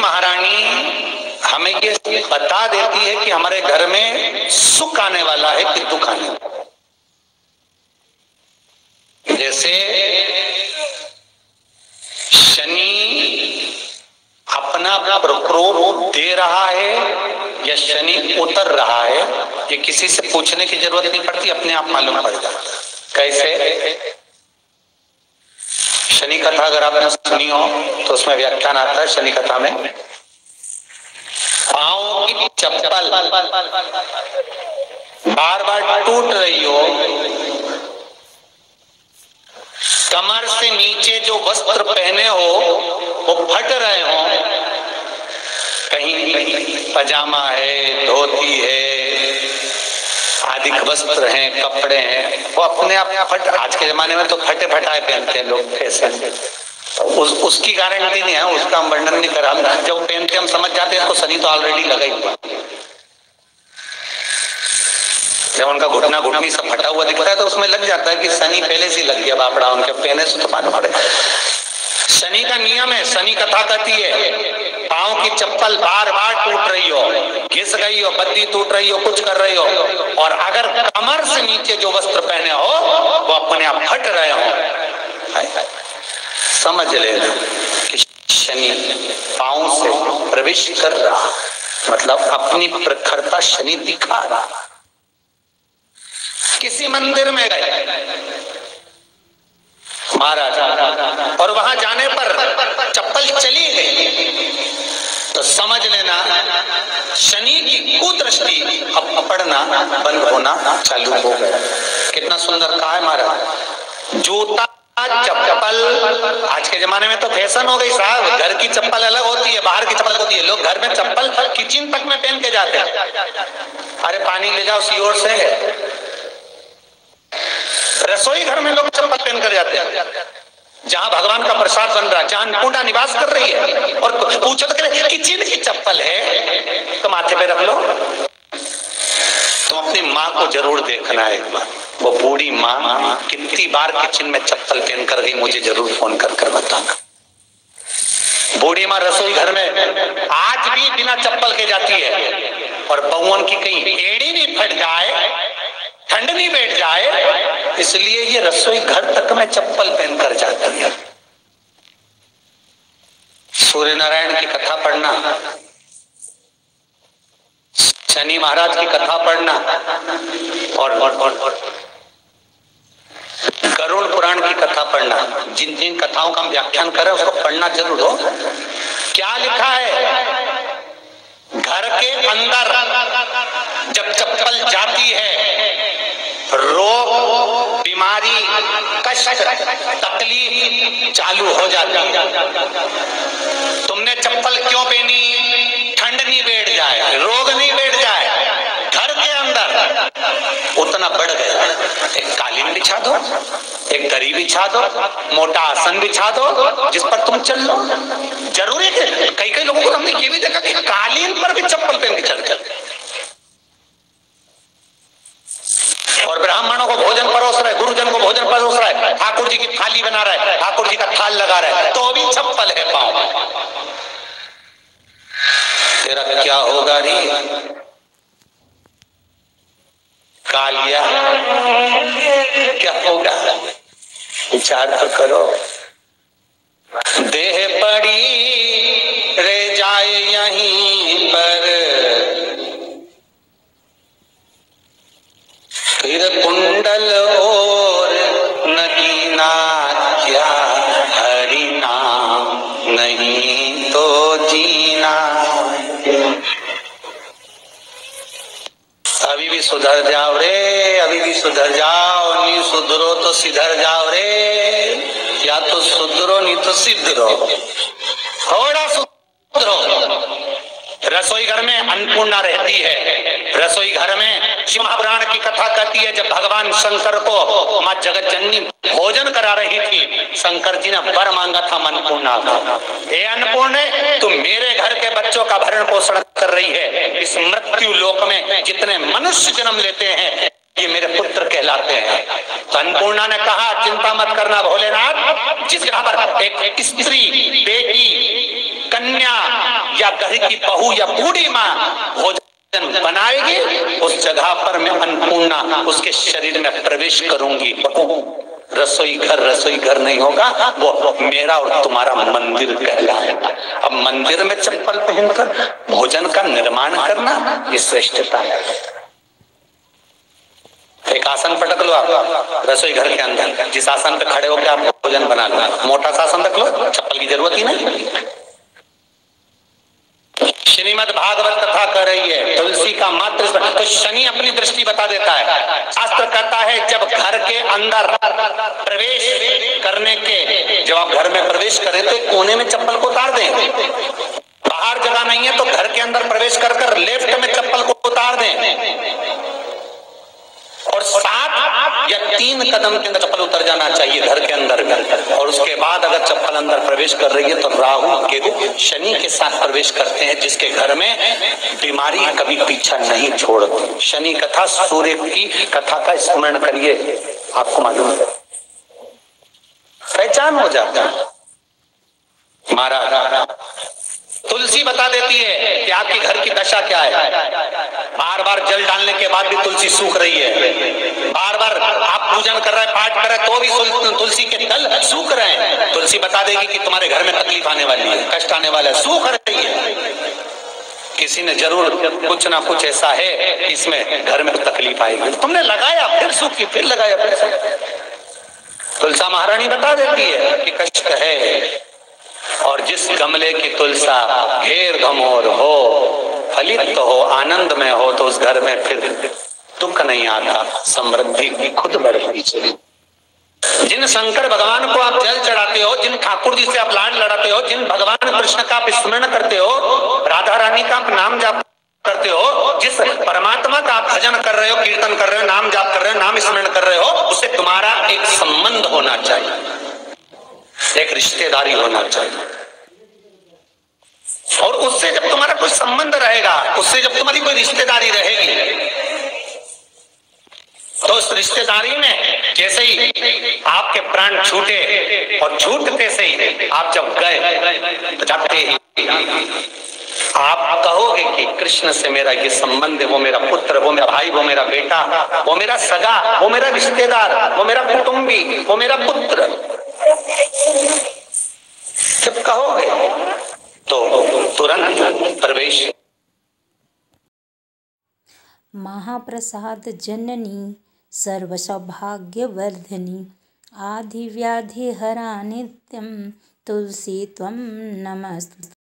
महारानी हमें ये बता देती है कि हमारे घर में सुख आने वाला है कि दुख आने वाला है। जैसे शनि अपना प्रकोप दे रहा है या शनि उतर रहा है, ये किसी से पूछने की जरूरत नहीं पड़ती, अपने आप मालूम पड़ जाता। कैसे? शनि कथा अगर आपने सुनी हो तो उसमें व्याख्यान आता है शनि कथा में, पांव की चप्पल बार बार टूट रही हो, कमर से नीचे जो वस्त्र पहने हो वो फट रहे हो, कहीं पजामा है, धोती है, आदि वस्त्र हैं, कपड़े हैं, वो अपने आप फट। आज के जमाने में तो फटे फटाए पहनते हैं लोग, फैशन। उसकी गारंटी नहीं है, उसका हम वर्णन नहीं कर रहा। हम जब पहनते हम समझ जाते हैं इसको शनि तो ऑलरेडी लगा ही हुआ। जब उनका घुटना घुटनी सब फटा हुआ दिखता है तो उसमें लग जाता है कि शनि पहले से लग गया बापड़ा, उनके पहने से तो मालूम पड़े। शनि का नियम है, शनि कथा कहती है पांव की चप्पल बार बार टूट रही हो, घिस गई हो, बद्दी टूट रही हो, कुछ कर रही हो, और अगर कमर से नीचे जो वस्त्र पहने हो वो अपने आप फट रहे हो, समझ लेना कि शनि पांव से प्रवेश कर रहा, मतलब अपनी प्रखरता शनि दिखा रहा। किसी मंदिर में गए महाराज और वहां जाने पर चप्पल चली गई तो समझ लेना शनि की कुदृष्टि अब पड़ना बंद होना चालू हो गया। कितना सुंदर कहा है महाराज। जूता चप्पल आज के जमाने में तो फैशन हो गई साहब, घर की चप्पल अलग होती है, बाहर की चप्पल होती है। लोग घर में चप्पल किचन तक में पहन के जाते हैं। अरे पानी ले जाओ सीओर से। रसोई घर में लोग चप्पल पहन कर जाते हैं, जहां भगवान का प्रसाद बन रहा है, जहां अन्नपूर्णा निवास कर रही है, और पूछो तो किचन की चप्पल है तो माथे पे रख लो। तुम अपनी माँ को जरूर देखना है एक बार, वो बूढ़ी माँ कितनी बार किचन में चप्पल पहन कर गई, मुझे जरूर फोन कर कर बताना। बूढ़ी माँ रसोई घर में आज भी बिना चप्पल के जाती है, और बहुओं की कहीं एड़ी नहीं फट जाए, ठंड नहीं बैठ जाए, इसलिए ये रसोई घर तक में चप्पल पहनकर जाती है। सूर्य नारायण की कथा पढ़ना, शनि महाराज की कथा पढ़ना, और गरुड़ पुराण की कथा पढ़ना। जिन जिन कथाओं का हम व्याख्यान कर रहे हैं उसको पढ़ना जरूर हो। क्या लिखा है? घर के अंदर जब चप्पल जाती है, रोग, बीमारी, कष्ट, तकलीफ चालू हो जाती है। तुमने चप्पल क्यों पहनी? ठंड नहीं बैठ जाए, रोग नहीं बैठ जाए। घर के अंदर उतना बढ़ गया, एक कालीन बिछा दो, एक दरी बिछा दो, मोटा आसन बिछा दो, जिस पर तुम चल लो। जरूरी है। कई कई लोगों को हमने ये भी देखा कि कालीन पर भी चप्पल पहन के चलते, और ब्राह्मणों को भोजन परोस रहा है, गुरुजन को भोजन परोस रहा है, ठाकुर जी की थाली बना रहा है, ठाकुर जी का थाल लगा रहा है, तो भी चप्पल है पांव। तेरा क्या होगा रे कालिया, क्या होगा? विचार तो करो। देह पड़ी रह जाए यहीं पर, फिर कुंडल और नगीना, क्या हरि नाम नहीं तो जीना। अभी भी सुधर जाओ रे, अभी भी सुधर जाओ, नहीं सुधरो तो सिधर जाओ रे, या तो सुधरो नहीं तो सिद्धरो, थोड़ा सुधरो। रसोई घर में अन्नपूर्णा रहती है। रसोई घर में शिव महापुराण की कथा कहती है, जब भगवान शंकर को माँ जगत जननी भोजन करा रही थी, शंकर जी ने वर मांगा था अन्नपूर्णा का। हे अन्नपूर्णे, तुम मेरे घर के बच्चों का भरण पोषण कर रही है। इस मृत्यु लोक में जितने मनुष्य जन्म लेते हैं ये मेरे पुत्र कहलाते हैं। तो अन्नपूर्णा ने कहा, चिंता मत करना भोलेनाथ, जिस घर पर एक स्त्री, बेटी, कन्या या घर की बहू या बूढ़ी माँ भोजन बनाएगी, उस जगह पर मैं अन्नपूर्णा उसके शरीर में प्रवेश करूंगी। रसोई घर नहीं होगा, वो मेरा और तुम्हारा मंदिर कहलाएगा। अब मंदिर में चप्पल पहनकर भोजन का निर्माण करना ये श्रेष्ठता है। एक आसन पटक लो आप रसोई घर के अंदर, जिस आसन पे खड़े होकर आप भोजन बना लो, मोटा सा आसन रख लो, चप्पल की जरूरत ही नहीं। श्रीमद् भागवत कथा कर रही है, तुलसी का मात्र तो शनि अपनी दृष्टि बता देता है। शास्त्र कहता है जब घर के अंदर प्रवेश करने के, जब आप घर में प्रवेश करें तो कोने में चप्पल को उतार दें। बाहर जगह नहीं है तो घर के अंदर प्रवेश कर लेफ्ट में चप्पल को उतार दें, और 7 या 3 कदम के अंदर चप्पल उतर जाना चाहिए घर के अंदर में। और उसके बाद अगर चप्पल अंदर प्रवेश कर रही है तो राहु केतु शनि के साथ प्रवेश करते हैं, जिसके घर में बीमारी कभी पीछा नहीं छोड़ती। शनि कथा, सूर्य की कथा का स्मरण करिए, आपको मालूम है, पहचान हो जाता है। महाराज तुलसी बता देती है कि आपके घर की दशा क्या है। बार बार जल डालने के बाद भी तुलसी सूख रही है, बार बार आप पूजन कर रहे हैं, पाठ कर रहे हैं, तो भी तुलसी के दल सूख रहे हैं। तुलसी बता देगी कि तुम्हारे घर में तकलीफ आने वाली है, कष्ट आने वाला है, सूख रही है। किसी ने जरूर कुछ ना कुछ ऐसा है इसमें घर में तकलीफ आएगी, तुमने लगाया फिर सूखी, फिर लगाया फिर। तुलसा महारानी बता देती है कि कष्ट है। और जिस गमले की तुलसा घेर घमोर हो, फलित हो, आनंद में हो, तो उस घर में फिर दुख नहीं आता, समृद्धि की खुद बढ़ती चली। जिन शंकर भगवान को आप जल चढ़ाते हो, जिन ठाकुर जी से आप लाड लड़ाते हो, जिन भगवान कृष्ण का आप स्मरण करते हो, राधा रानी का आप नाम जाप करते हो, जिस परमात्मा का आप भजन कर रहे हो, कीर्तन कर रहे हो, नाम जाप कर रहे हो, नाम स्मरण कर रहे हो, उससे तुम्हारा एक संबंध होना चाहिए, एक रिश्तेदारी होना चाहिए। और उससे जब तुम्हारा कोई संबंध रहेगा, उससे जब तुम्हारी कोई रिश्तेदारी रहेगी, तो उस रिश्तेदारी में जैसे ही आपके प्राण छूटे, और छूटते से ही आप जब गए, तो जाते ही आप कहोगे कि कृष्ण से मेरा ये संबंध है, वो मेरा पुत्र, वो मेरा भाई, वो मेरा बेटा, वो मेरा सगा, वो मेरा रिश्तेदार, वो मेरा कुटुंबी, वो मेरा पुत्र। जब कहोगे तो तुरंत प्रवेश। महाप्रसाद जननी सर्वसौभाग्यवर्धिनी आदिव्याधिहरा नित्यं तुलसी त्वं नमस्तुते।